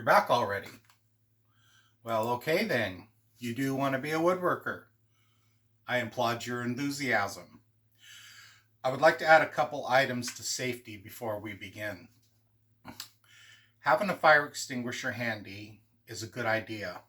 back already. Well, okay then. You do want to be a woodworker. I applaud your enthusiasm. I would like to add a couple items to safety before we begin. Having a fire extinguisher handy is a good idea.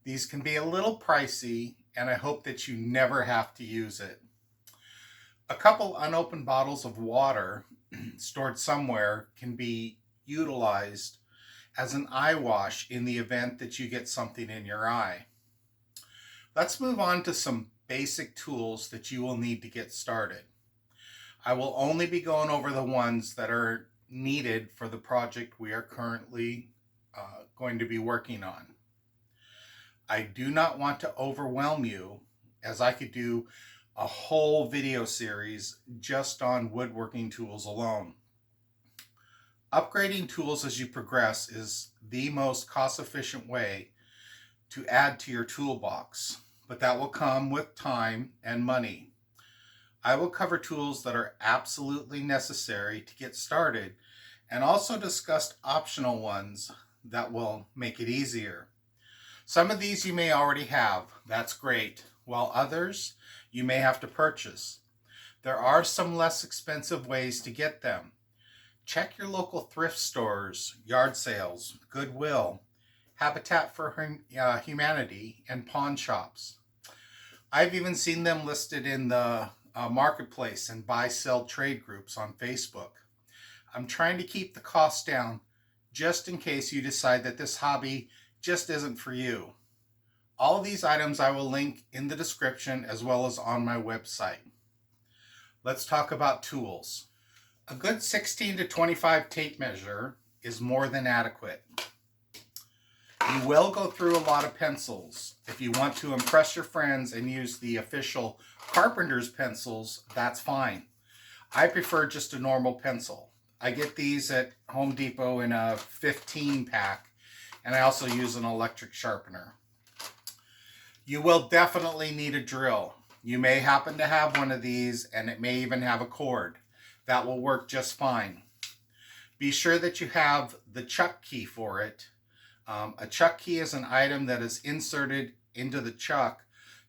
These can be a little pricey, and I hope that you never have to use it. A couple unopened bottles of water stored somewhere can be utilized as an eye wash in the event that you get something in your eye. Let's move on to some basic tools that you will need to get started. I will only be going over the ones that are needed for the project we are currently going to be working on. I do not want to overwhelm you, as I could do a whole video series just on woodworking tools alone. Upgrading tools as you progress is the most cost-efficient way to add to your toolbox, but that will come with time and money. I will cover tools that are absolutely necessary to get started and also discuss optional ones that will make it easier. Some of these you may already have, that's great, while others you may have to purchase. There are some less expensive ways to get them. Check your local thrift stores, yard sales, Goodwill, Habitat for Humanity, and pawn shops. I've even seen them listed in the marketplace and buy-sell trade groups on Facebook. I'm trying to keep the cost down just in case you decide that this hobby just isn't for you. All of these items I will link in the description as well as on my website. Let's talk about tools. A good 16 to 25 tape measure is more than adequate. You will go through a lot of pencils. If you want to impress your friends and use the official carpenter's pencils, that's fine. I prefer just a normal pencil. I get these at Home Depot in a 15 pack, and I also use an electric sharpener. You will definitely need a drill. You may happen to have one of these, and it may even have a cord. That will work just fine. Be sure that you have the chuck key for it. A chuck key is an item that is inserted into the chuck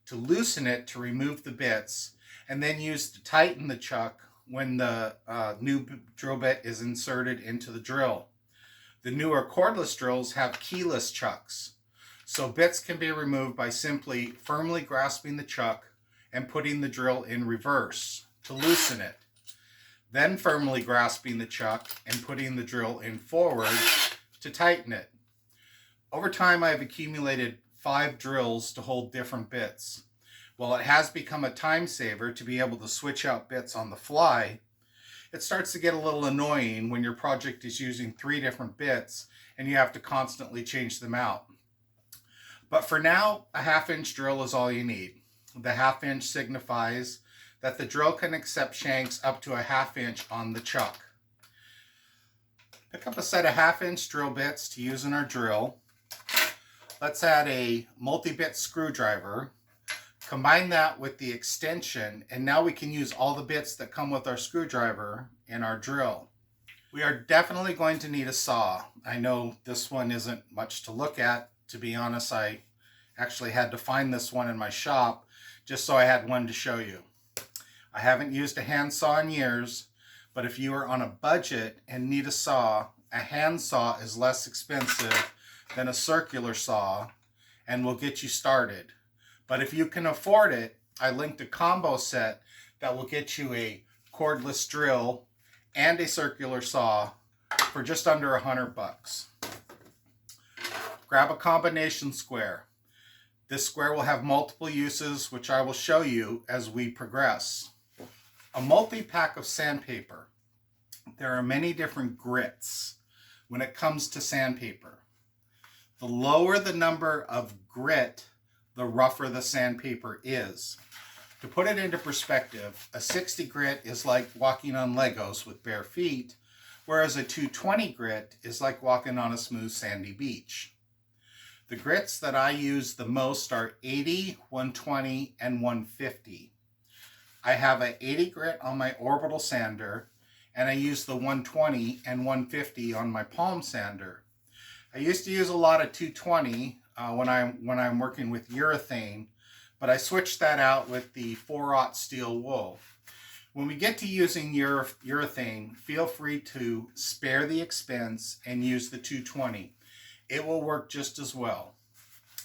to loosen it to remove the bits, and then used to tighten the chuck when the new drill bit is inserted into the drill. The newer cordless drills have keyless chucks, so bits can be removed by simply firmly grasping the chuck and putting the drill in reverse to loosen it. Then firmly grasping the chuck and putting the drill in forward to tighten it. Over time, I've accumulated 5 drills to hold different bits. While it has become a time saver to be able to switch out bits on the fly, it starts to get a little annoying when your project is using 3 different bits and you have to constantly change them out. But for now, a 1/2-inch drill is all you need. The 1/2 inch signifies that the drill can accept shanks up to a 1/2 inch on the chuck. Pick up a set of 1/2 inch drill bits to use in our drill. Let's add a multi-bit screwdriver. Combine that with the extension, and now we can use all the bits that come with our screwdriver in our drill. We are definitely going to need a saw. I know this one isn't much to look at. To be honest, I actually had to find this one in my shop just so I had one to show you. I haven't used a handsaw in years, but if you are on a budget and need a saw, a handsaw is less expensive than a circular saw and will get you started. But if you can afford it, I linked a combo set that will get you a cordless drill and a circular saw for just under $100. Grab a combination square. This square will have multiple uses, which I will show you as we progress. A multi-pack of sandpaper. There are many different grits when it comes to sandpaper. The lower the number of grit, the rougher the sandpaper is. To put it into perspective, a 60 grit is like walking on Legos with bare feet, whereas a 220 grit is like walking on a smooth sandy beach. The grits that I use the most are 80, 120, and 150. I have an 80 grit on my orbital sander, and I use the 120 and 150 on my palm sander. I used to use a lot of 220 when I'm working with urethane, but I switched that out with the 4/0 steel wool. When we get to using urethane, feel free to spare the expense and use the 220. It will work just as well.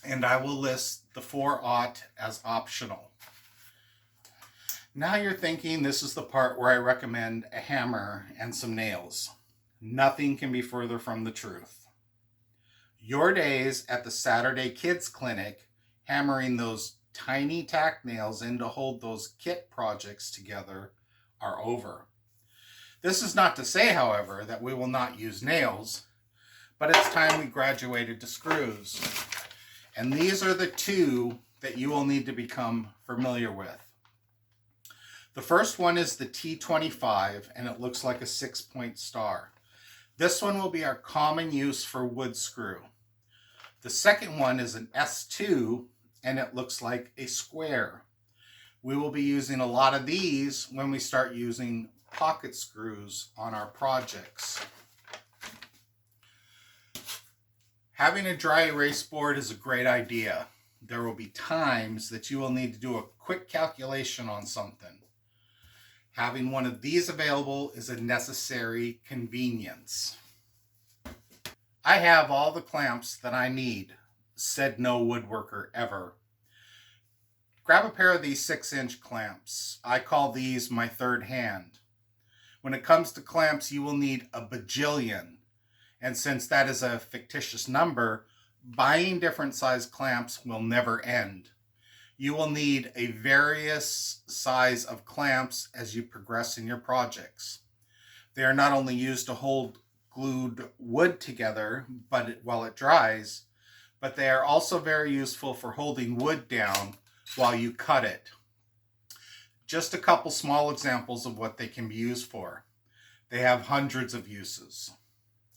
And I will list the 4/0 as optional. Now you're thinking this is the part where I recommend a hammer and some nails. Nothing can be further from the truth. Your days at the Saturday Kids Clinic hammering those tiny tack nails in to hold those kit projects together are over. This is not to say, however, that we will not use nails, but it's time we graduated to screws. And these are the two that you will need to become familiar with. The first one is the T25, and it looks like a 6-point star. This one will be our common use for wood screw. The second one is an S2, and it looks like a square. We will be using a lot of these when we start using pocket screws on our projects. Having a dry erase board is a great idea. There will be times that you will need to do a quick calculation on something. Having one of these available is a necessary convenience. I have all the clamps that I need, said no woodworker ever. Grab a pair of these 6-inch clamps. I call these my third hand. When it comes to clamps, you will need a bajillion. And since that is a fictitious number, buying different size clamps will never end. You will need a various size of clamps as you progress in your projects. They are not only used to hold glued wood together while it dries, but they are also very useful for holding wood down while you cut it. Just a couple small examples of what they can be used for. They have hundreds of uses.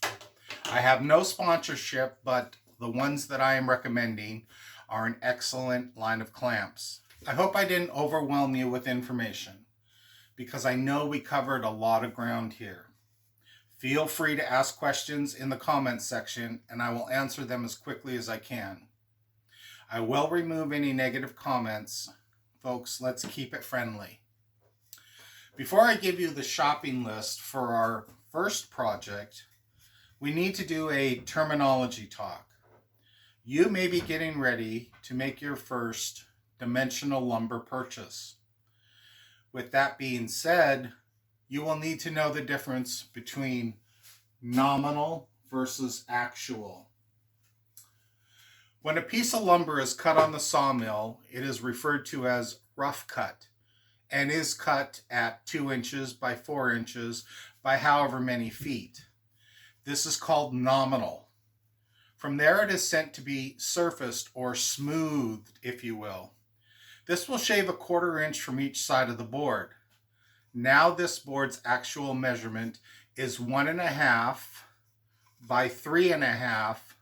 I have no sponsorship, but the ones that I am recommending are an excellent line of clamps. I hope I didn't overwhelm you with information, because I know we covered a lot of ground here. Feel free to ask questions in the comments section, and I will answer them as quickly as I can. I will remove any negative comments. Folks, let's keep it friendly. Before I give you the shopping list for our first project, we need to do a terminology talk. You may be getting ready to make your first dimensional lumber purchase. With that being said, you will need to know the difference between nominal versus actual. When a piece of lumber is cut on the sawmill, it is referred to as rough cut and is cut at 2 inches by 4 inches by however many feet. This is called nominal. From there it is sent to be surfaced or smoothed, if you will. This will shave a 1/4 inch from each side of the board. Now this board's actual measurement is 1.5 by 3.5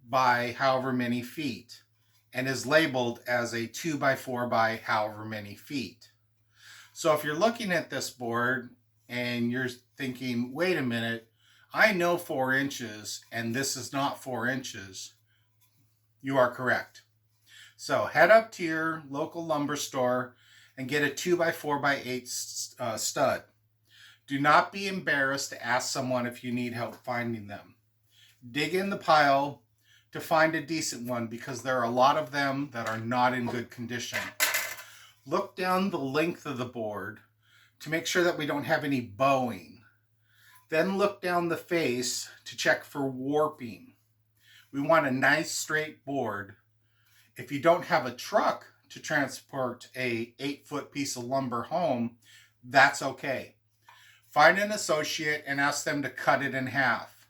by however many feet, and is labeled as a 2 by 4 by however many feet. So if you're looking at this board and you're thinking, wait a minute, I know 4 inches and this is not 4 inches, you are correct. So head up to your local lumber store and get a 2 by 4 by 8 stud. Do not be embarrassed to ask someone if you need help finding them. Dig in the pile to find a decent one, because there are a lot of them that are not in good condition. Look down the length of the board to make sure that we don't have any bowing. Then look down the face to check for warping. We want a nice straight board. If you don't have a truck to transport a 8-foot piece of lumber home, that's okay. Find an associate and ask them to cut it in half.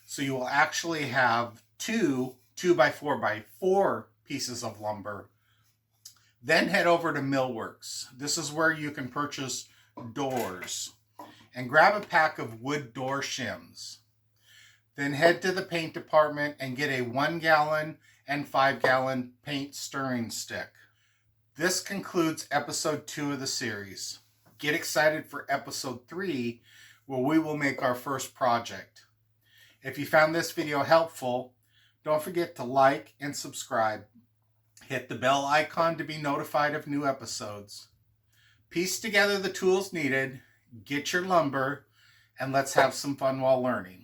So you will actually have two 2 by 4 by 4 pieces of lumber. Then head over to Millworks. This is where you can purchase doors. And grab a pack of wood door shims. Then head to the paint department and get a 1-gallon and 5-gallon paint stirring stick. This concludes episode 2 of the series. Get excited for episode 3, where we will make our first project. If you found this video helpful, don't forget to like and subscribe. Hit the bell icon to be notified of new episodes. Piece together the tools needed, get your lumber, and let's have some fun while learning.